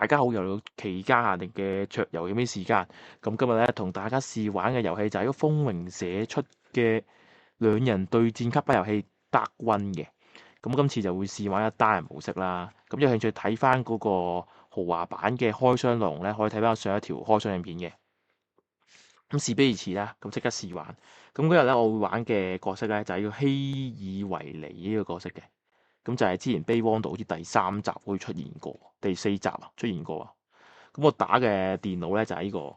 大家好，又到期間限定嘅桌遊嘅咩時間？咁今日咧同大家試玩嘅遊戲就係一個風榮社出嘅兩人對戰卡牌遊戲Dark One嘅。咁今次就會試玩一單人模式啦。咁有興趣睇翻嗰個豪華版嘅開箱內容咧，可以睇翻上一條開箱影片嘅。咁事不宜遲啦，咁即刻試玩。咁嗰日咧我會玩嘅角色咧就係呢個希爾維尼呢個角色嘅。咁就係之前《悲汪島》好似第3集會出現過，第4集啊出現過啊。咁我打嘅電腦咧就係呢個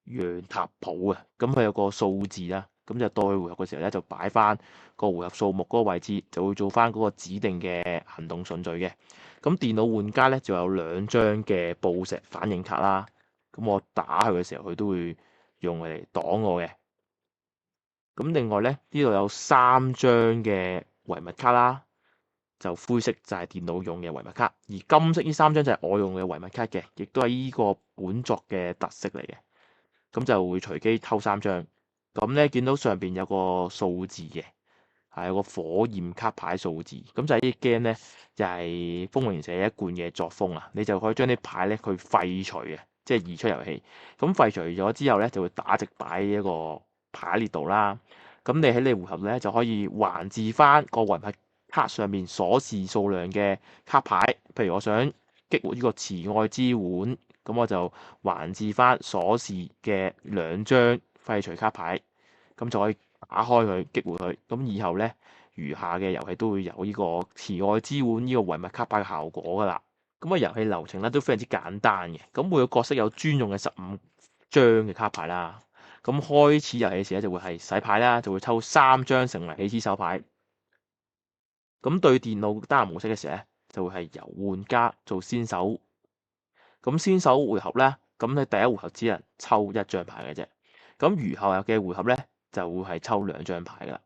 羊塔普啊。咁佢有個數字啦，咁就到去回合嘅時候咧就擺翻個回合數目嗰個位置，就會做翻嗰個指定嘅行動順序嘅。咁電腦玩家咧就有2張嘅暴石反應卡啦。咁我打佢嘅時候，佢都會用佢嚟擋我嘅。咁另外咧呢度有3張嘅遺物卡啦。就灰色就係電腦用嘅遺物卡，而金色呢3張就係我用嘅遺物卡嘅，亦都係呢個本作嘅特色嚟嘅。咁就會隨機偷3張。咁咧見到上邊有個數字嘅，係有個火焰卡牌數字。咁就係呢啲 game 咧，就係風雲社一貫嘅作風啊。你就可以將啲牌咧佢廢除嘅，即係移出遊戲。咁廢除咗之後咧，就會打直擺一個牌列度啦。咁你喺你回合咧就可以還置翻個遺物卡上面鎖匙數量嘅卡牌，譬如我想激活呢個慈愛之碗，咁我就還置翻鎖匙嘅2張廢除卡牌，咁就可以打開佢激活佢。咁以後咧，餘下嘅遊戲都會有呢個慈愛之碗呢個遺物卡牌嘅效果噶啦。咁啊，遊戲流程咧都非常之簡單嘅。咁每個角色有專用嘅15張嘅卡牌啦。咁開始遊戲時咧就會係洗牌啦，就會抽3張成為起始手牌。咁對電腦單人模式嘅時候咧，就會係由玩家做先手。咁先手回合咧，咁你第一回合只能抽1張牌嘅啫。咁餘後嘅回合咧，就會係抽2張牌噶啦。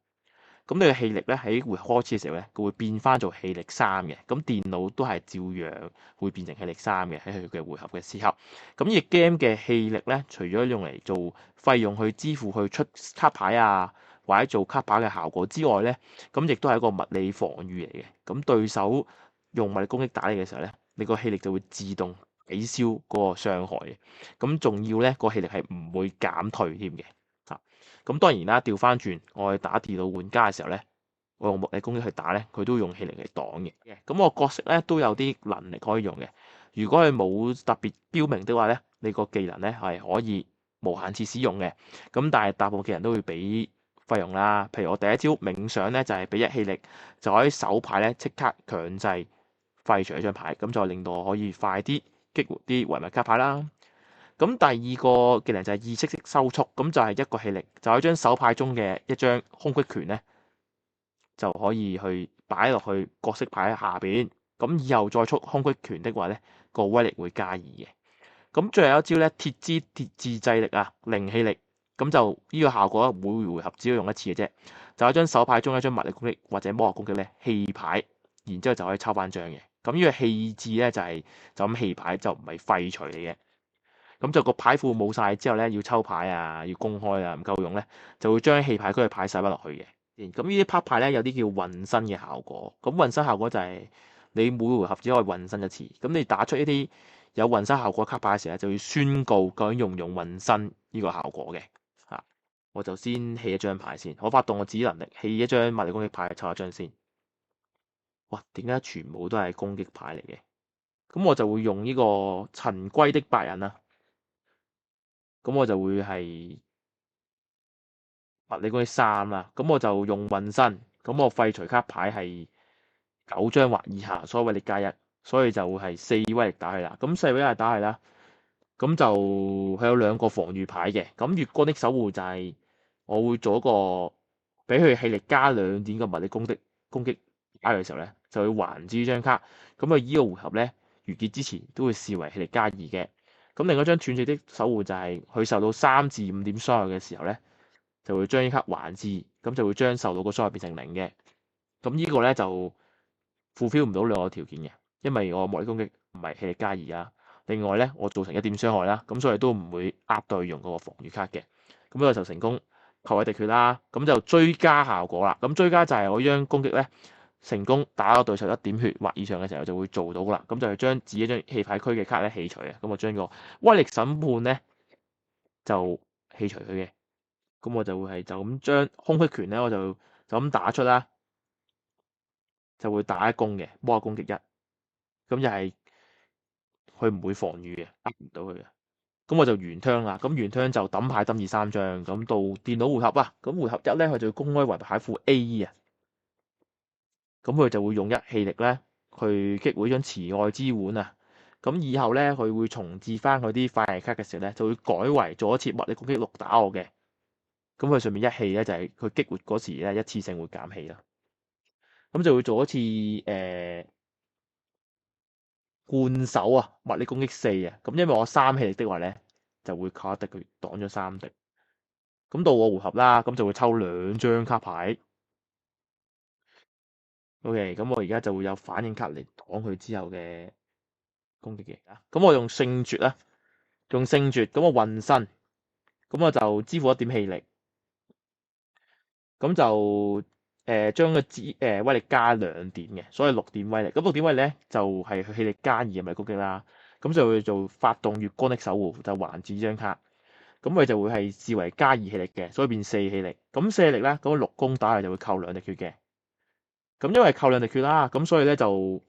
咁你嘅氣力咧喺回合開始嘅時候咧，佢會變翻做氣力3嘅。咁電腦都係照樣會變成氣力3嘅喺佢嘅回合嘅時候。咁呢個 game 嘅氣力咧，除咗用嚟做費用去支付去出卡牌啊，或者做卡牌嘅效果之外咧，咁亦都係一個物理防禦嚟嘅。咁對手用物理攻擊打你嘅時候咧，你個氣力就會自動抵消嗰個傷害嘅。咁仲要咧，個氣力係唔會減退添嘅。咁當然啦，調翻轉我去打電腦玩家嘅時候咧，我用物理攻擊去打咧，佢都用氣力嚟擋嘅。咁我角色咧都有啲能力可以用嘅。如果佢冇特別標明的話咧，你個技能咧係可以無限次使用嘅。咁但係大部分嘅人都會俾費用啦。譬如我第一招冥想咧就係俾1氣力，就可以手牌咧即刻強制廢除一張牌，咁就令到我可以快啲激活啲遺物卡牌啦。咁第二個技能就係意識式收束，咁就係1個氣力，就喺張手牌中嘅1張空隙拳咧，就可以去擺落去角色牌下邊。咁以後再出空隙拳的話咧，個威力會加2嘅。咁最後一招咧，鐵之鐵自制力啊，0氣力，咁就呢個效果每回合只要用1次嘅啫。就喺張手牌中一張物理攻擊或者魔法攻擊咧棄牌，然之後就可以抽翻張嘅。咁呢個棄置咧就係就咁棄牌，就唔係廢除嚟嘅。咁就個牌庫冇晒之後咧，要抽牌啊，要公開啊，唔夠用咧，就會將棄牌區嘅牌洗翻落去嘅。咁呢啲 part 牌咧有啲叫渾身嘅效果。咁渾身效果就係你每回合只可以渾身1次。咁你打出呢啲有渾身效果卡牌嘅時候，就要宣告究竟用唔用渾身呢個效果嘅。我就先棄1張牌先，我發動我自己能力棄1張物理攻擊牌，抽1張先。哇！點解全部都係攻擊牌嚟嘅？咁我就會用呢個陳歸的白人啦。咁我就會係物理攻擊3啦。咁我就用渾身。咁我廢除卡牌係9張或以下，所以威力加1，所以就會係4威力打佢啦。咁4威力打佢啦。咁就佢有2個防禦牌嘅。咁月光的守護就係我會做一個俾佢氣力加2點嘅物理攻擊打佢嘅時候咧，就會還住呢張卡。咁佢依個回合咧完結之前都會視為氣力加2嘅。咁另一張斷絕的守護就係佢受到3至5點傷害嘅時候咧，就會將呢卡還置，咁就會將受到個傷害變成0嘅。咁呢個咧就 fulfill 唔到2個條件嘅，因為我物理攻擊唔係氣力加2啊。另外咧，我造成1點傷害啦，咁所以都唔會呃到用嗰個防禦卡嘅。咁呢個就成功破壞敵缺啦。咁就追加效果啦。咁追加就係我將攻擊咧成功打到對手一點血或以上嘅時候就會做到啦。咁就係將自己張棄牌區嘅卡咧棄除啊。咁我將個威力審判咧就棄除佢嘅。咁我就會係就咁將空隙拳咧，我就咁打出啦，就會打一攻嘅，魔攻擊一。咁又係佢唔會防禦嘅，呃唔到佢嘅。咁我就原槍啦。咁原槍就抌牌抌二三張。咁到電腦回合啊。咁回合一咧，佢就公開為牌庫 A 啊。咁佢就會用一氣力咧去擊毀張慈愛之碗啊。咁以後咧，佢會重置翻佢啲快人卡嘅時候咧，就會改為做一次物理攻擊6打我嘅。咁佢上面一氣咧就係佢激活嗰時咧一次性會減氣啦。咁就會做一次貫手啊，物理攻擊4啊。咁因為我3氣力的話咧，就會靠一滴佢擋咗3滴。咁到我回合啦，咁就會抽2張卡牌。OK，咁我而家就會有反應卡嚟擋佢之後嘅攻擊嘅。咁我用聖絕啦，用聖絕，咁我運身，咁我就支付1點氣力，咁就將個威力加2點嘅，所以6點威力。咁6點威力咧就係佢氣力加2咪攻擊啦。咁就會做發動月光的守護，就還住呢張卡。咁佢就會係視為加2氣力嘅，所以變4氣力。咁4氣力咧，咁6攻打嚟就會扣2滴血嘅。咁因為扣2滴血啦，咁所以咧就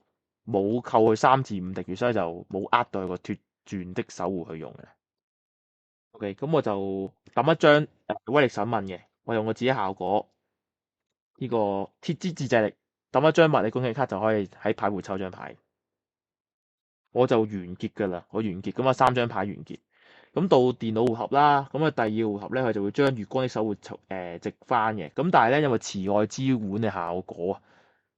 冇扣佢3至5滴血，所以就冇呃到佢個脫轉的守護去用嘅。OK，咁我就抌一張威力審問嘅，我用我自己效果呢個鐵之自制力，抌一張物理攻擊卡就可以喺牌庫抽張牌，我就完結噶啦，我完結咁啊3張牌完結。咁到電腦回合啦，咁啊第2回合咧，佢就會將月光的守護直翻嘅。咁但係咧，因為慈愛之碗嘅效果啊，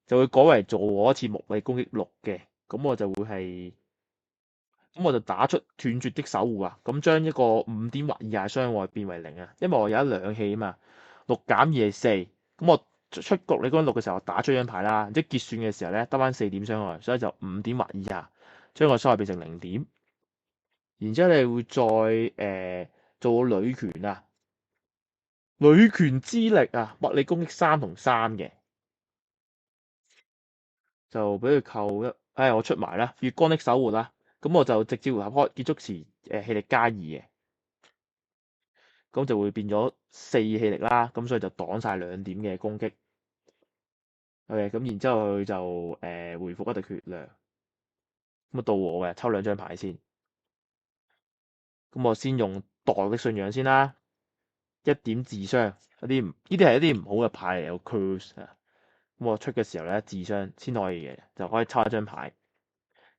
就會改為做我一次物理攻擊6嘅。咁我就會係，咁我就打出斷絕的守護啊。咁將一個5點或以下傷害變為0啊。因為我有1兩氣啊嘛，6減2係4。咁我出局你攻擊6嘅時候，我打出張牌啦，即係結算嘅時候咧，得翻4點傷害，所以就5點或以下，將個傷害變成0點。然之後你會再做女權啊，女權之力啊，物理攻擊3同3嘅，就俾佢扣一，我出埋啦，月光的守護啦，咁我就直接回合開結束時氣力加2嘅，咁就會變咗4氣力啦，咁所以就擋晒2點嘅攻擊。OK，咁然之後佢就回復一滴血量，咁啊到我嘅抽2張牌先。咁我先用墮落的信仰先啦，1點自傷，呢啲係一啲唔好嘅牌嚟，有 curse 啊。咁我出嘅時候咧，自傷先可以嘅，就可以抽一張牌。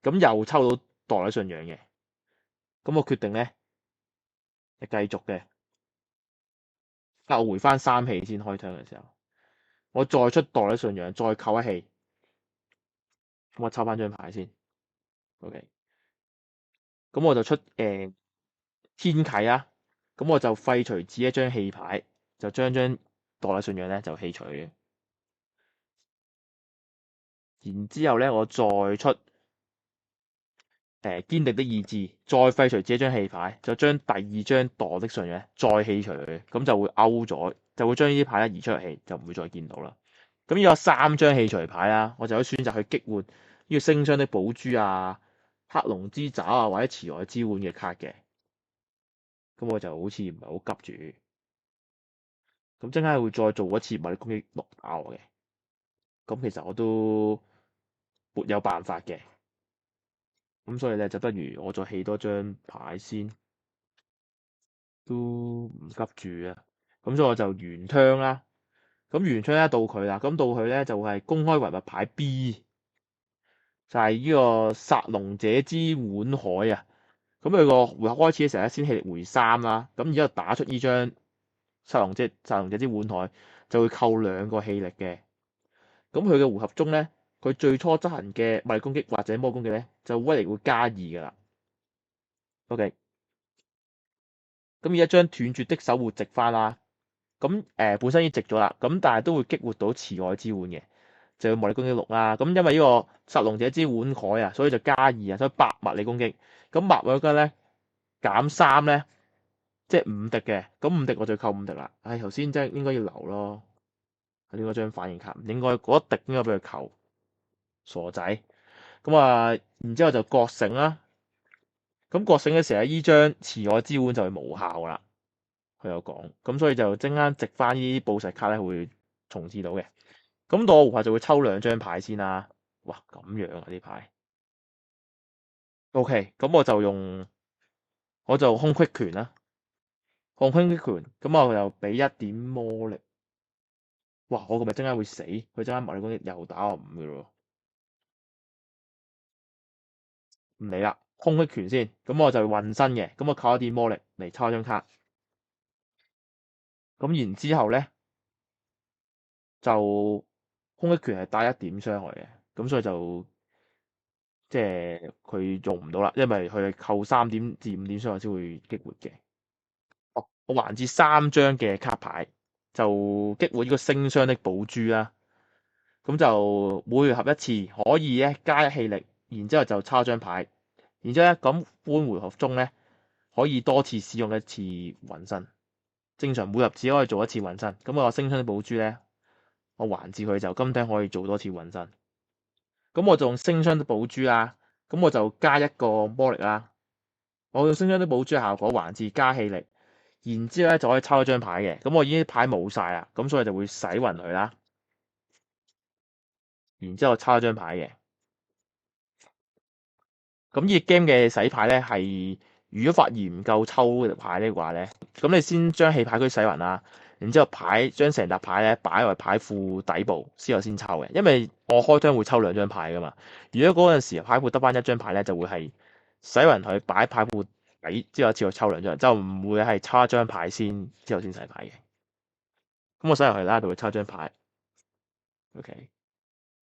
咁又抽到墮落的信仰嘅，咁我決定咧，係繼續嘅。但我回翻3氣先開槍嘅時候，我再出墮落的信仰，再扣1氣。咁我抽翻張牌先。OK，咁我就出天啟啊。咁我就廢除自己一張棄牌，就將墮落的信仰咧就棄除嘅。然之後咧，我再出堅定的意志，再廢除自己張棄牌，就將第2張墮落的信仰再棄除佢，咁就會勾咗，就會將呢啲牌咧移出棄，就唔會再見到啦。咁呢個3張棄除牌啦，我就可以選擇去激活呢個星霜的寶珠啊、黑龍之爪啊或者慈愛之碗嘅卡嘅。咁我就好似唔係好急住，咁陣間會再做一次物理攻擊6打我嘅。咁其實我都沒有辦法嘅，咁所以咧就不如我再棄多張牌先，都唔急住啊。咁所以我就原槍啦。咁原槍咧到佢啦，咁到佢咧就係公開遺物牌 B，就係呢個殺龍者之碗海啊。咁佢個回合開始嘅時候咧，先氣力回3啦。咁然之後打出呢張殺龍者之碗海，就會扣2個氣力嘅。咁佢嘅回合中咧，佢最初執行嘅物理攻擊或者魔攻擊咧，就威力會加2噶啦。OK，咁而家將斷絕的守護直翻啦。咁本身已經直咗啦，咁但係都會激活到慈愛之碗嘅，就要物理攻擊6啦。咁因為呢個殺龍者之碗海啊，所以就加2啊，所以8物理攻擊。咁8物理攻擊咧減3咧，即係5滴嘅。咁5滴我就扣5滴啦。頭先真係應該要留咯，呢個張反應卡唔應該嗰1滴應該俾佢扣。傻仔。咁啊，然之後就覺醒啦。咁覺醒嘅時候，呢張慈愛之碗就會無效啦。佢有講，咁所以就陣間值翻呢啲寶石卡咧，會重置到嘅。咁到我胡牌就會抽兩張牌先啦。哇，咁樣啊啲牌。OK，咁我就空隙拳啦，空隙拳。咁我又俾一點魔力。哇，我係咪陣間會死？佢陣間物理攻擊又打我5嘅咯。唔理啦，空隙拳先。咁我就運身嘅。咁我靠一點魔力嚟抽一張卡。咁然之後咧，就空隙拳係帶一點傷害嘅。咁所以就即係佢用唔到啦，因為佢係扣3點至5點傷害先會激活嘅。哦，我還至3張嘅卡牌，就激活呢個星霜的寶珠啦。咁就每回合一次，可以咧加一氣力，然之後就抄張牌，然之後咧咁半回合中咧可以多次使用一次渾身。正常每回合只可以做一次渾身，咁我星霜的寶珠咧，我還至佢就今天可以做多次渾身。咁我就用星霜的寶珠啦，咁我就加一個魔力啦。我用星霜的寶珠嘅效果還至加氣力，然之後咧就可以抽一張牌嘅。咁我已經牌冇晒啦，咁所以就會洗暈佢啦。然之後抽一張牌嘅。咁呢個 game 嘅洗牌咧係，如果發現唔夠抽嘅牌嘅話咧，咁你先將棄牌區洗暈啦，然之後將成沓牌咧擺為牌庫底部先有先抽嘅，因為我開張會抽兩張牌噶嘛。如果嗰陣時牌庫得翻一張牌咧，就會係洗暈佢擺牌庫底之後，之後抽兩張，就唔會係抽一張牌先之後先洗牌嘅。咁我洗入去啦，就會抽一張牌。OK，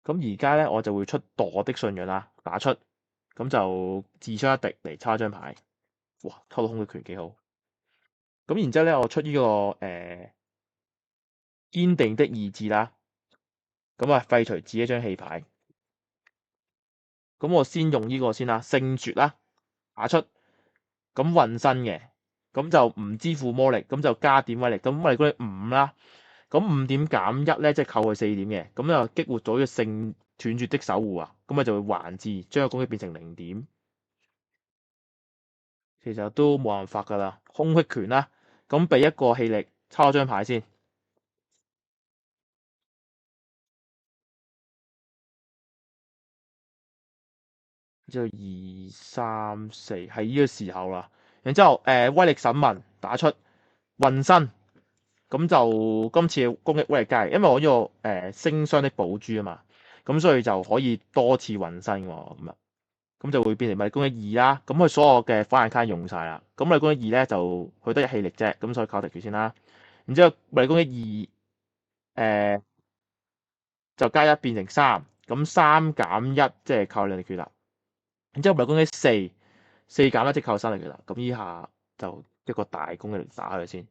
咁而家咧我就會出墮的信仰啦，打出。咁就自出一滴嚟抽一張牌，哇！抽到空嘅拳幾好。咁然之後咧，我出呢、個堅定的意志啦。咁啊，廢除自己一張棄牌。咁我先用呢個先啦，聖絕啦，打出。咁運身嘅，咁就唔支付魔力，咁就加點威力。咁威力嗰啲5啦。咁5點減1咧，即係扣佢4點嘅。咁就激活咗呢個聖斷絕的守護啊。咁啊就會還至，將個攻擊變成0點。其實都冇辦法噶啦，空隙拳啦，咁俾一個氣力，抽張牌先，之後2、3、4係呢個時候啦，然之後威力審問打出運身，咁就今次攻擊威力加，因為我呢個星霜的寶珠啊嘛，咁所以就可以多次運身喎，咁就會變成物理攻擊2啦，咁佢所有嘅反彈卡用晒啦，咁物理攻擊2咧就佢得一氣力啫，咁所以靠特權先啦，然之後物理攻擊2就加1變成3，咁3減1即係靠2力決啦。然之後物理攻擊4減1即係靠3力決啦。咁依下就一個大攻擊力打佢先。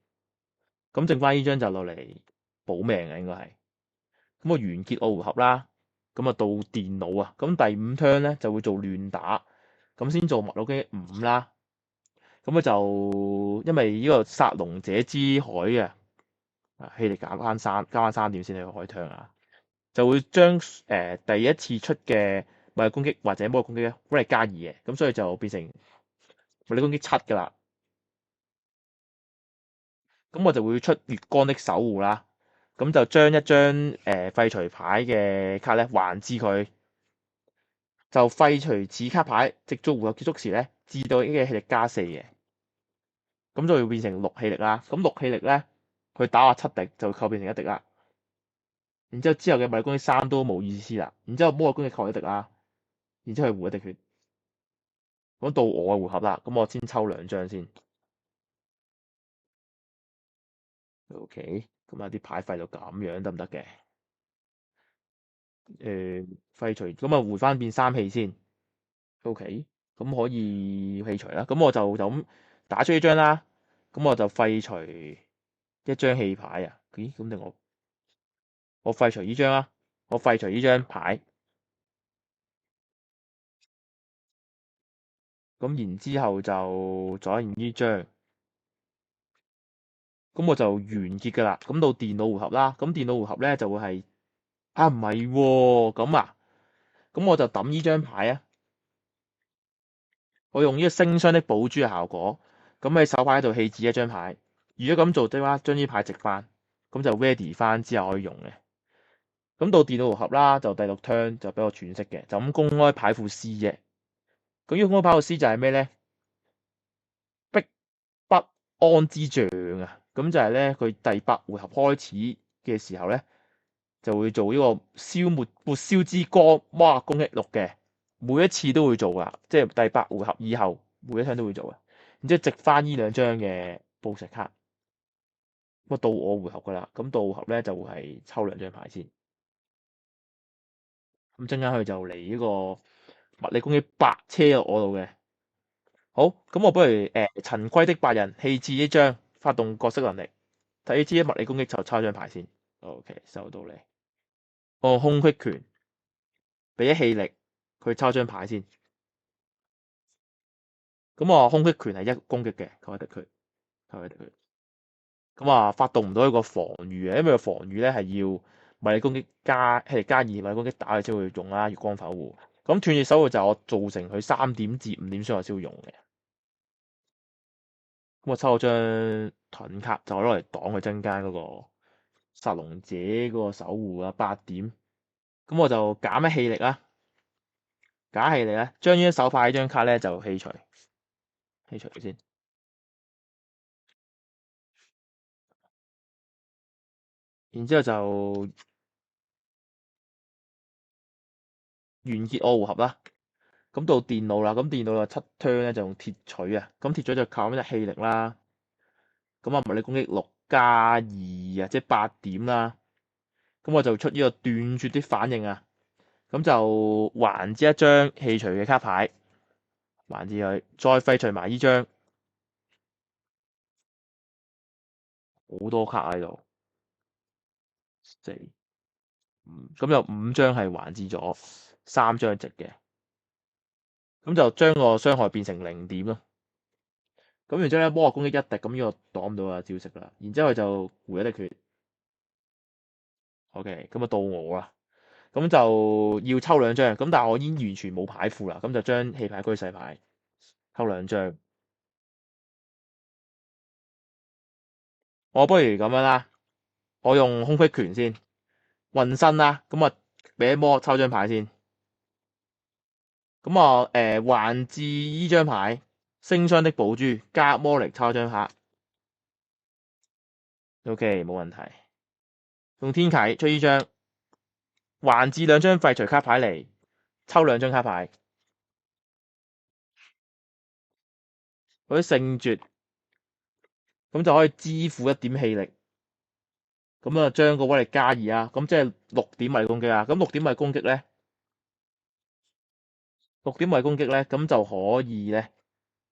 咁剩翻呢張就落嚟保命嘅應該係。咁我完結我回合啦。咁啊到電腦啊。咁第5 turn 咧就會做亂打。咁先做物理攻擊5啦。咁啊就因為呢個殺龍者之海嘅氣力減翻3，加翻3點先去開槍啊。就會將第一次出嘅物理攻擊或者魔力攻擊咧，威力加2嘅，咁所以就變成物理攻擊7噶啦。咁我就會出月光的守護啦，咁就將一張廢除牌嘅卡咧還至佢，就廢除此卡牌，直到回合結束時咧，至到呢個氣力加4嘅，咁就會變成6氣力啦。咁6氣力咧，佢打我7滴就會扣變成1滴啦。然之後嘅物理攻擊3都冇意思啦。然之後魔力攻擊扣1滴啦。然之後係回1滴血。咁到我嘅回合啦，咁我先抽2張先。OK，咁啊啲牌廢到咁樣得唔得嘅？廢除，咁啊回翻變3氣先。OK，咁可以廢除啦。咁我就咁打出呢張啦。咁我就廢除一張棄牌啊。咦？咁定我廢除呢張啦。我廢除呢張牌。咁然之後就左完呢張。咁我就完結噶啦。咁到電腦回合啦。咁電腦回合咧就會係唔係喎？咁啊，咁我就抌呢張牌啊，我用呢個星霜的寶珠嘅效果，咁喺手牌度棄置一張牌。如果咁做的話，將呢牌直翻，咁就 ready 翻之後可以用嘅。咁到電腦回合啦，就第6 turn 就俾我喘息嘅，就咁公開牌庫 C 啫。咁呢個公開牌庫 C 就係咩咧？逼不安之象啊！咁就係咧，佢第8回合開始嘅時候咧，就會做呢個消抹撥消之光，哇！攻擊6嘅，每一次都會做噶，即係第8回合以後每一張都會做嘅。然之後直翻呢2張嘅寶石卡，咁到我回合噶啦。咁到回合咧就會係抽2張牌先。咁陣間佢就嚟呢個物理攻擊8車落我度嘅。好，咁我不如陳規的8人棄置呢張，發動角色能力，睇呢支物理攻擊就抽張牌先。OK， 收到你。我空隙拳俾咗氣力，佢抽張牌先。咁我空隙拳係1攻擊嘅，扣一滴佢，扣一滴佢。咁發動唔到一個防禦嘅，因為個防禦咧係要物理攻擊加氣力加2，物理攻擊打佢先會用啦。月光守護。咁斷絕守護就係我造成佢3點至5點傷害先會用嘅。咁我抽咗張盾卡，就攞嚟擋佢增加嗰個殺龍者嗰個守護啊，8點。咁我就減一氣力啦，減氣力咧，將呢張手牌呢張卡咧就棄除先。然之後就完結我回合啦。咁到電腦啦，咁電腦就7 turn 咧就用鐵錘啊，咁鐵錘就靠咩隻氣力啦。咁物理攻擊6加2啊，即係8點啦。咁我就出呢個斷絕的反應啊，咁就還之一張棄除嘅卡牌，還之佢，再廢除埋呢張，好多卡喺度，4、5，咁有5張係還之咗，3張值嘅，咁就將個傷害變成0點咯。咁然之後咧，魔法攻擊1滴，咁呢個擋唔到啊招式啦。然之後就回一滴血。OK，咁到我啦。咁就要抽2張，咁但係我已經完全冇牌庫啦，咁就將棄牌區洗牌，抽2張。我不如咁樣啦，我用空隙拳先，運身啦，咁俾魔抽張牌先。咁還至依張牌，星霜的寶珠加魔力抽張卡。OK， 冇問題。用天啟出呢張，還至2張廢除卡牌嚟，抽2張卡牌。嗰啲聖絕，咁就可以支付1點氣力。咁將個威力加2啊，咁即係6點物理攻擊啊。咁6點物理攻擊咧，6點物理攻擊咧，咁就可以咧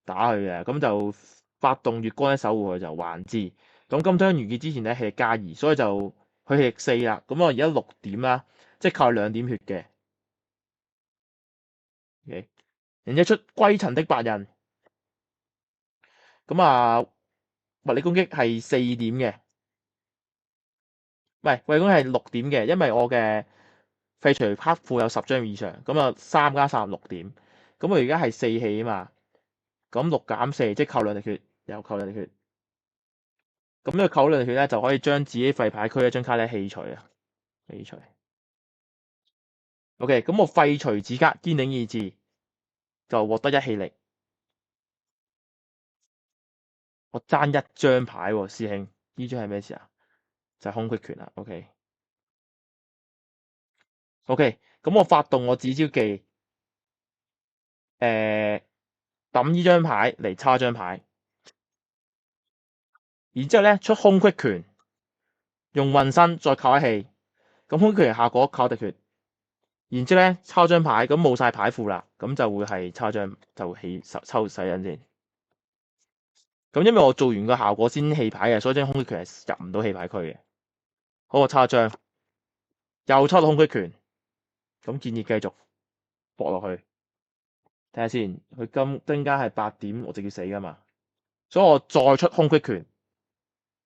打佢嘅。咁就發動月光一守護佢就還至。咁今張完結之前咧，氣力加2，所以就佢氣力4啦。咁我而家6點啦，即係靠2點血嘅。OK， 然之後出歸塵的8人，咁物理攻擊係4點嘅。唔係，物理攻擊係6點嘅，因為我嘅廢除卡庫有10張以上，咁3加3 6點，咁我而家係4氣啊嘛，咁6減4即係扣2滴血，又扣2滴血，咁呢個扣2滴血咧就可以將自己廢牌區一張卡咧棄除啊，棄除。OK，咁我廢除此卡堅定意志，就獲得1氣力。我爭1張牌喎，師兄，呢張係咩事啊？就係空隙拳啦。OK，咁我發動我指招技，抌呢張牌嚟抽一張牌，然之後咧出空隙拳，用運身再扣1氣，咁空隙拳效果扣1滴血，然之後咧抽張牌，咁冇晒牌庫啦，咁就會係抽張就抽洗人先。咁因為我做完個效果先棄牌嘅，所以張空隙拳係入唔到棄牌區嘅。好，我抽一張，又抽到空隙拳，咁建議繼續搏落去。睇下先，佢增加係8點，我直接死噶嘛，所以我再出空隙拳，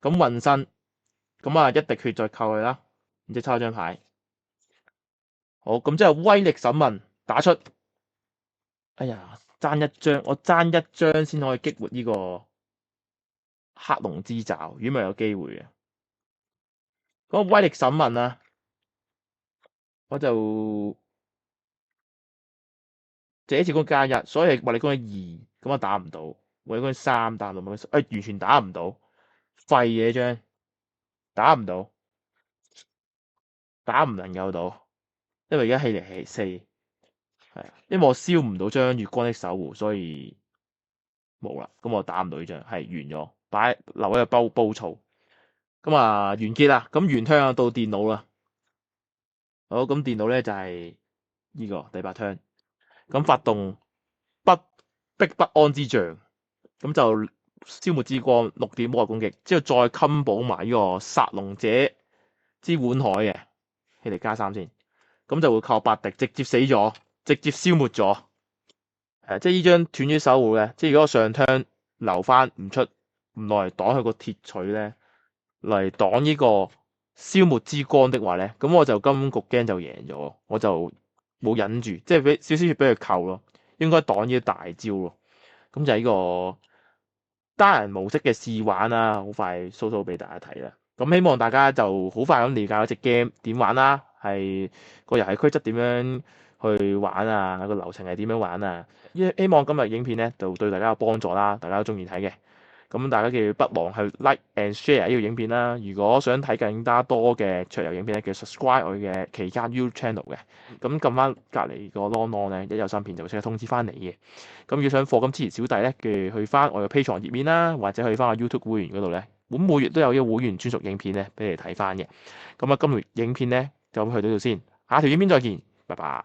咁運身，咁1滴血再扣佢啦，然之後抽一張牌。好，咁之後威力審問打出，哎呀，爭一張，我爭一張先可以激活呢個黑龍之爪，如果咪有機會嘅。嗰個威力審問啊，我就這次攻加一，所以物理攻擊2，咁我打唔到，物理攻擊3打唔到，完全打唔到，廢嘢張，打唔到，打唔能夠到，因為而家氣力係4，係，因為我燒唔到張月光的守護，所以冇啦，咁我打唔到呢張，係完咗，留喺個煲槽，咁啊完結啦，咁原香到電腦啦，好，咁電腦咧就係呢個第8槍，咁發動逼不安之象，咁就消滅之光6點魔攻擊，之後再 combo 埋呢個殺龍者之碗海嘅氣力加3先，咁就會靠8滴直接死咗，直接消滅咗。即係呢張斷咗守護嘅，即係如果我上槍留翻唔出，唔來擋佢個鐵錘咧，嚟擋呢個消滅之光的話咧，咁我就今局 game 就贏咗，我就冇忍住，即係俾少少血俾佢扣咯，應該擋呢啲大招咯。咁就係呢個單人模式嘅試玩啦，好快 show 俾大家睇啦。咁希望大家就好快咁了解嗰隻 game 點玩啦，係個遊戲規則點樣去玩啊，個流程係點樣玩啊。希望今日影片咧就對大家有幫助啦，大家都中意睇嘅。咁大家記住不忘去 like and share 呢個影片啦。如果想睇更加多嘅桌遊影片咧，記得 subscribe 我嘅期間 YouTube channel 嘅。咁撳翻隔離個 long long 咧，一有新片就會即刻通知翻你嘅。咁要想課金支持小弟咧，記住去翻我嘅 Patreon 頁面啦，或者去翻我 YouTube 會員嗰度咧，咁每月都有呢個會員專屬影片咧俾你睇翻嘅。咁啊，今條影片咧就去到呢度先，下條影片再見，拜拜。